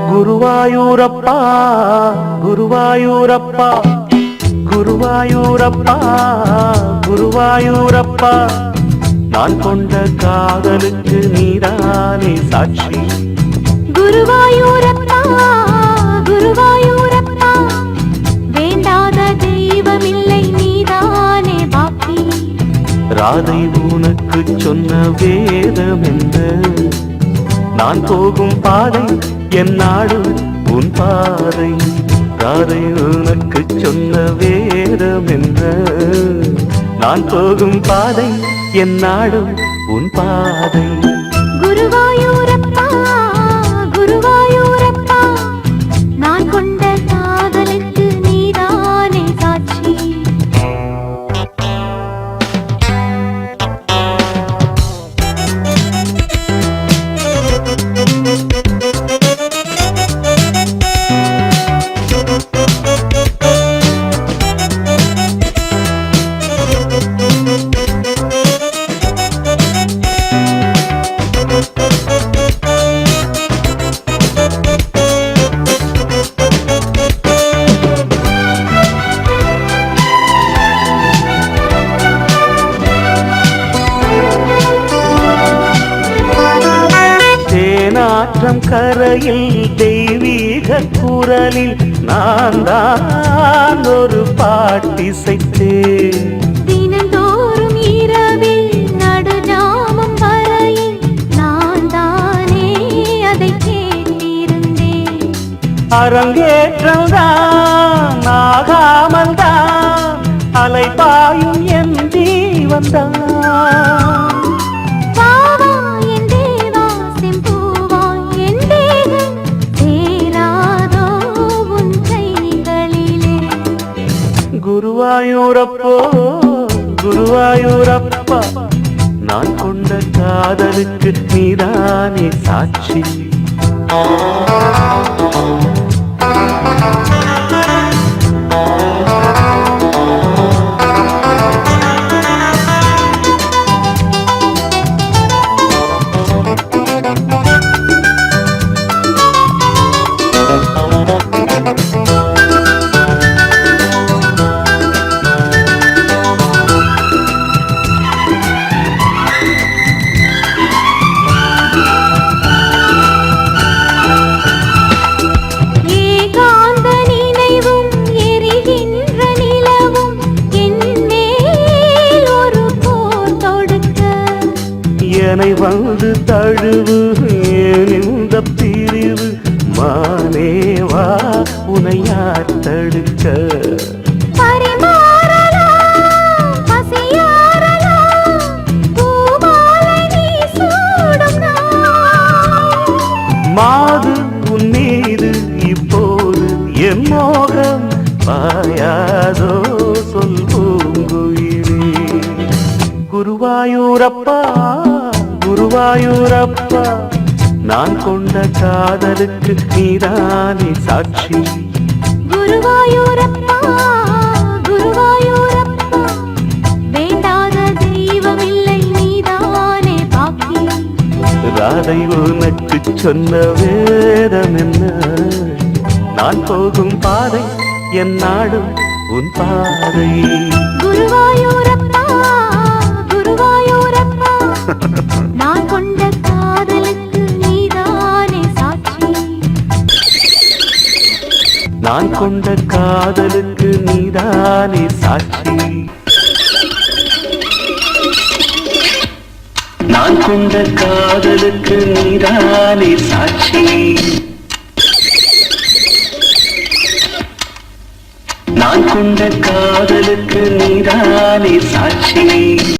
குருவாயூரப்பா குருவாயூரப்பா குருவாயூரப்பா குருவாயூரப்பா நான் கொண்ட காதலுக்கு நீதானே சாட்சி. குருவாயூரப்பா குருவாயூரப்பா வேண்டாத தெய்வமில்லை நீதானே பாக்கி. ராதை உனக்கு சொன்ன வேதம் என்ன, நான் போகும் பாதை என் நாடு உன் பாதை. ராதை உனக்கு சொன்ன வேதம் என்ன, நான் போகும் பாதை என் நாடு உன் பாதை. குருவாயூரப்பா குருவாயூரப்பா நான் கொண்ட காதலுக்கு நீதானே சாட்சி. தேனாற்றம் கரையில் தெய்வீக குரலில் நான் தான் ஒரு பாட்டிசைத்தேன். தினந்தோறும் இரவில் நடுஜாமம் வரையில் நான் தானே அதை கேட்டிருந்தேன். அரங்கேற்றம் தான் ஆகாமல் தான் அலைபாயும் என் ஜீவன்தான். குருவாயூரப்போ குருவாயூரப்பா நான் கொண்ட காதலுக்கு நீதானே சாட்சி. என்னை வந்து தழுவு இந்த பிரிவு மானேவா உனை யார் தடுக்க. மாது உன் மீது இப்போது என் மோகம் பாயாதோ சொல் பூங்குயிலே. குருவாயூரப்பா குருவாயூரப்பா நான் கொண்ட காதலுக்கு நீதானே சாட்சி. குருவாயூரப்பா குருவாயூரப்பா வேண்டாத தெய்வமில்லை நீதானே பாக்கி. ராதை உனக்கு சொன்ன வேதம் என்ன, நான் போகும் பாதை என் நாடு உன் பாதை. குருவாயூரப்பா குருவாயூரப்பா நான் கொண்ட காதலுக்கு நீதானே சாட்சி. நான் கொண்ட காதலுக்கு நீதானே சாட்சி. நான் கொண்ட காதலுக்கு நீதானே சாட்சி. நான் கொண்ட காதலுக்கு நீதானே சாட்சி.